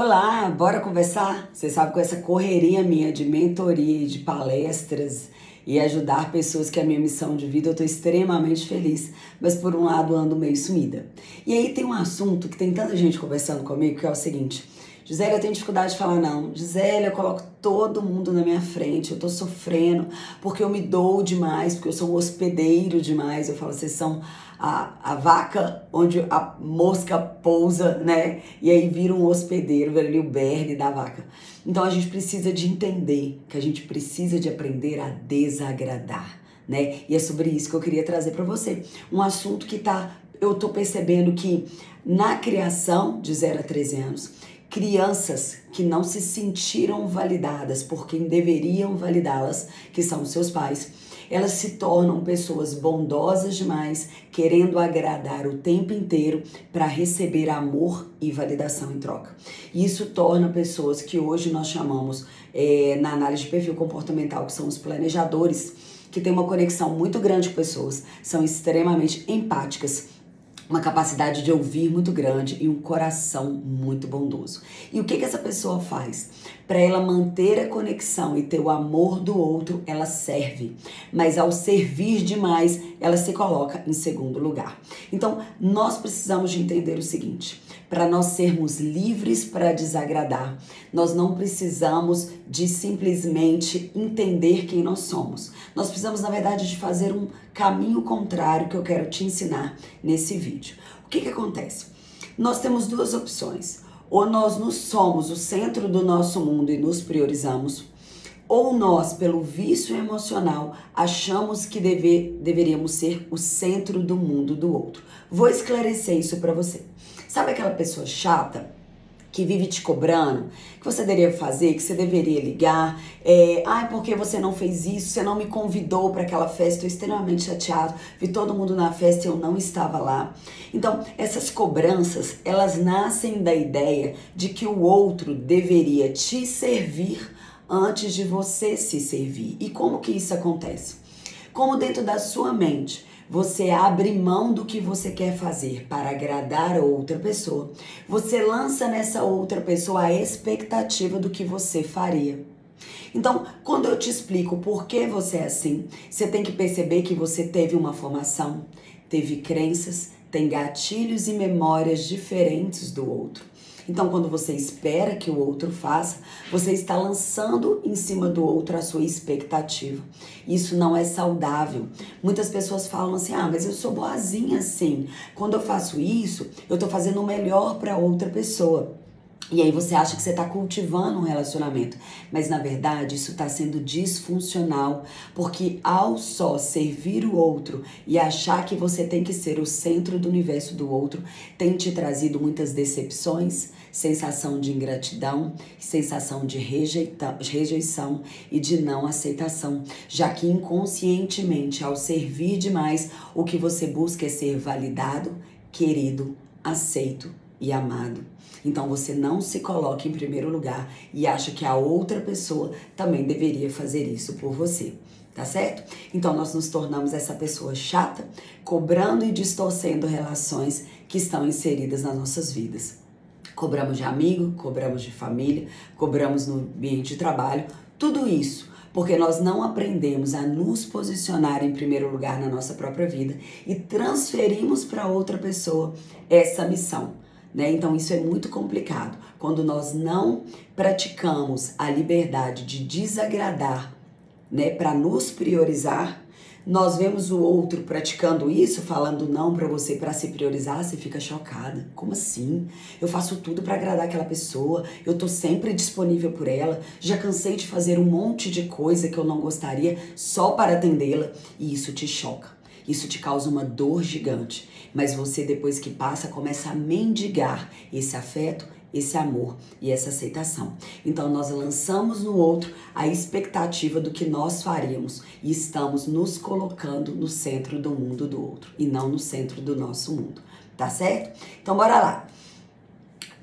Olá, bora conversar? Você sabe, com essa correria minha de mentoria e de palestras e ajudar pessoas, que é a minha missão de vida, eu tô extremamente feliz, mas por um lado ando meio sumida. E aí tem um assunto que tem tanta gente conversando comigo, que é o seguinte: Gisele, eu tenho dificuldade de falar não. Gisele, eu coloco todo mundo na minha frente, eu tô sofrendo porque eu me dou demais, porque eu sou um hospedeiro demais. Eu falo, vocês são a vaca onde a mosca pousa, né? E aí vira um hospedeiro, vira ali o berne da vaca. Então a gente precisa de entender que a gente precisa de aprender a desagradar, né? E é sobre isso que eu queria trazer para você. Um assunto que eu tô percebendo que na criação de 0 a 13 anos, crianças que não se sentiram validadas por quem deveriam validá-las, que são os seus pais, elas se tornam pessoas bondosas demais, querendo agradar o tempo inteiro para receber amor e validação em troca. E isso torna pessoas que hoje nós chamamos, na análise de perfil comportamental, que são os planejadores, que têm uma conexão muito grande com pessoas, são extremamente empáticas, uma capacidade de ouvir muito grande e um coração muito bondoso. E o que essa pessoa faz? Para ela manter a conexão e ter o amor do outro, ela serve. Mas ao servir demais, ela se coloca em segundo lugar. Então, nós precisamos de entender o seguinte: para nós sermos livres para desagradar, nós não precisamos de simplesmente entender quem nós somos. Nós precisamos, na verdade, de fazer um caminho contrário que eu quero te ensinar nesse vídeo. O que acontece? Nós temos duas opções. Ou nós somos o centro do nosso mundo e nos priorizamos, ou nós, pelo vício emocional, achamos que deveríamos ser o centro do mundo do outro. Vou esclarecer isso para você. Sabe aquela pessoa chata que vive te cobrando, que você deveria fazer, que você deveria ligar, porque você não fez isso, você não me convidou para aquela festa, estou extremamente chateado, vi todo mundo na festa e eu não estava lá. Então, essas cobranças, elas nascem da ideia de que o outro deveria te servir antes de você se servir. E como que isso acontece? Como dentro da sua mente você abre mão do que você quer fazer para agradar a outra pessoa, você lança nessa outra pessoa a expectativa do que você faria. Então, quando eu te explico por que você é assim, você tem que perceber que você teve uma formação, teve crenças, tem gatilhos e memórias diferentes do outro. Então, quando você espera que o outro faça, você está lançando em cima do outro a sua expectativa. Isso não é saudável. Muitas pessoas falam assim: mas eu sou boazinha assim. Quando eu faço isso, eu estou fazendo o melhor para outra pessoa. E aí você acha que você está cultivando um relacionamento, mas na verdade isso está sendo disfuncional, porque ao só servir o outro e achar que você tem que ser o centro do universo do outro, tem te trazido muitas decepções, sensação de ingratidão, sensação de rejeição e de não aceitação, já que inconscientemente, ao servir demais, o que você busca é ser validado, querido, aceito e amado. Então você não se coloca em primeiro lugar e acha que a outra pessoa também deveria fazer isso por você, tá certo? Então nós nos tornamos essa pessoa chata, cobrando e distorcendo relações que estão inseridas nas nossas vidas. Cobramos de amigo, cobramos de família, cobramos no ambiente de trabalho, tudo isso porque nós não aprendemos a nos posicionar em primeiro lugar na nossa própria vida e transferimos para outra pessoa essa missão. Então isso é muito complicado. Quando nós não praticamos a liberdade de desagradar, para nos priorizar, nós vemos o outro praticando isso, falando não para você para se priorizar, você fica chocada. Como assim? Eu faço tudo para agradar aquela pessoa, eu tô sempre disponível por ela, já cansei de fazer um monte de coisa que eu não gostaria só para atendê-la, e isso te choca. Isso te causa uma dor gigante, mas você, depois que passa, começa a mendigar esse afeto, esse amor e essa aceitação. Então nós lançamos no outro a expectativa do que nós faríamos e estamos nos colocando no centro do mundo do outro e não no centro do nosso mundo, tá certo? Então bora lá.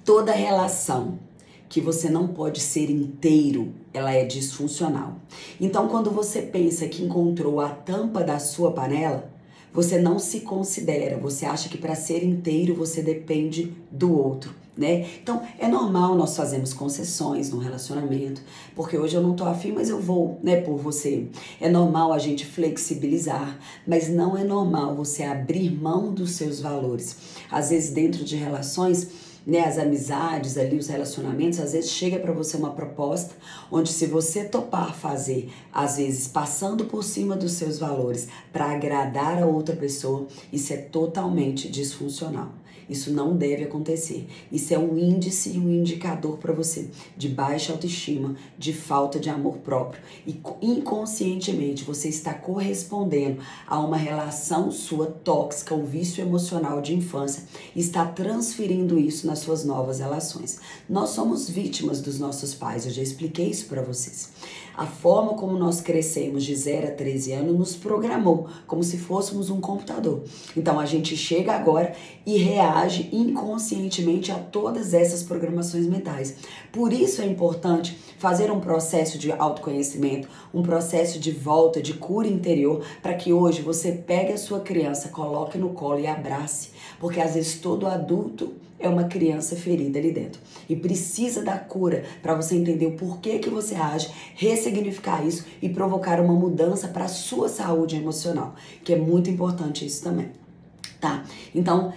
Toda relação que você não pode ser inteiro, ela é disfuncional. Então quando você pensa que encontrou a tampa da sua panela, você não se considera, você acha que para ser inteiro você depende do outro. né? Então, é normal nós fazermos concessões no relacionamento, porque hoje eu não tô afim, mas eu vou, né, por você. É normal a gente flexibilizar, mas não é normal você abrir mão dos seus valores. Às vezes, dentro de relações, né, as amizades ali, os relacionamentos, às vezes chega para você uma proposta onde se você topar fazer, às vezes passando por cima dos seus valores para agradar a outra pessoa, isso é totalmente disfuncional. Isso não deve acontecer. Isso é um índice e um indicador para você de baixa autoestima, de falta de amor próprio. E inconscientemente você está correspondendo a uma relação sua tóxica, um vício emocional de infância, e está transferindo isso nas suas novas relações. Nós somos vítimas dos nossos pais, eu já expliquei isso para vocês. A forma como nós crescemos de 0 a 13 anos nos programou como se fôssemos um computador. Então a gente chega agora e reage inconscientemente a todas essas programações mentais. Por isso é importante fazer um processo de autoconhecimento, um processo de volta, de cura interior, para que hoje você pegue a sua criança, coloque no colo e abrace, porque às vezes todo adulto é uma criança ferida ali dentro e precisa da cura para você entender o porquê que você age, ressignificar isso e provocar uma mudança para a sua saúde emocional, que é muito importante isso também, tá? Então,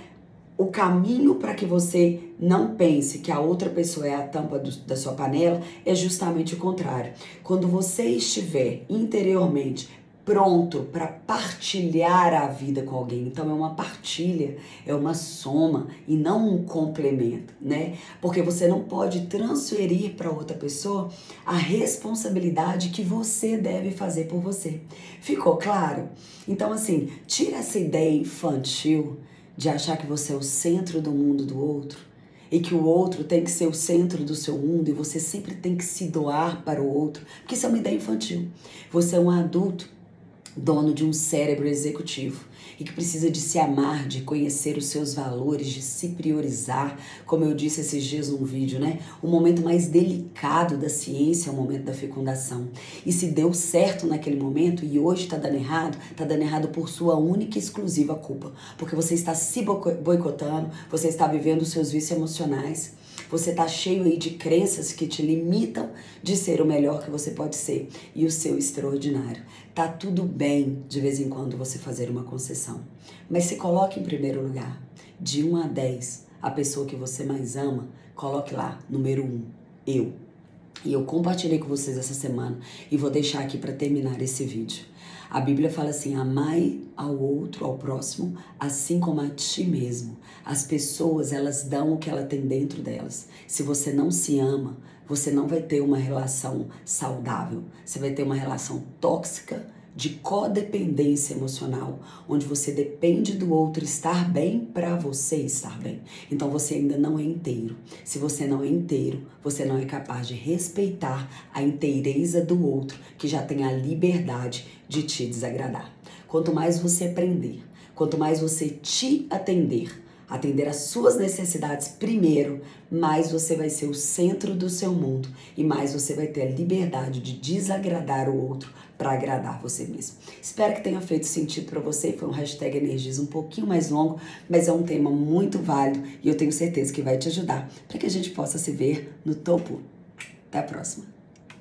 o caminho para que você não pense que a outra pessoa é a tampa da sua panela é justamente o contrário. Quando você estiver interiormente pronto para partilhar a vida com alguém, então é uma partilha, é uma soma e não um complemento, né? Porque você não pode transferir para outra pessoa a responsabilidade que você deve fazer por você. Ficou claro? Então assim, tira essa ideia infantil de achar que você é o centro do mundo do outro e que o outro tem que ser o centro do seu mundo e você sempre tem que se doar para o outro, porque isso é uma ideia infantil. Você é um adulto dono de um cérebro executivo e que precisa de se amar, de conhecer os seus valores, de se priorizar, como eu disse esses dias num vídeo, né? O momento mais delicado da ciência é o momento da fecundação. E se deu certo naquele momento e hoje tá dando errado por sua única e exclusiva culpa. Porque você está se boicotando, você está vivendo os seus vícios emocionais, você tá cheio aí de crenças que te limitam de ser o melhor que você pode ser e o seu extraordinário. Tá tudo bem de vez em quando você fazer uma concessão, mas se coloque em primeiro lugar. De 1 a 10, a pessoa que você mais ama, coloque lá, número 1, eu. E eu compartilhei com vocês essa semana e vou deixar aqui para terminar esse vídeo. A Bíblia fala assim, amai ao outro, ao próximo, assim como a ti mesmo. As pessoas, elas dão o que ela tem dentro delas. Se você não se ama, você não vai ter uma relação saudável. Você vai ter uma relação tóxica, de codependência emocional, onde você depende do outro estar bem para você estar bem. Então você ainda não é inteiro. Se você não é inteiro, você não é capaz de respeitar a inteireza do outro, que já tem a liberdade de te desagradar. Quanto mais você aprender, quanto mais você te atender às suas necessidades primeiro, mais você vai ser o centro do seu mundo e mais você vai ter a liberdade de desagradar o outro para agradar você mesmo. Espero que tenha feito sentido para você. Foi um hashtag Energias um pouquinho mais longo, mas é um tema muito válido e eu tenho certeza que vai te ajudar para que a gente possa se ver no topo. Até a próxima.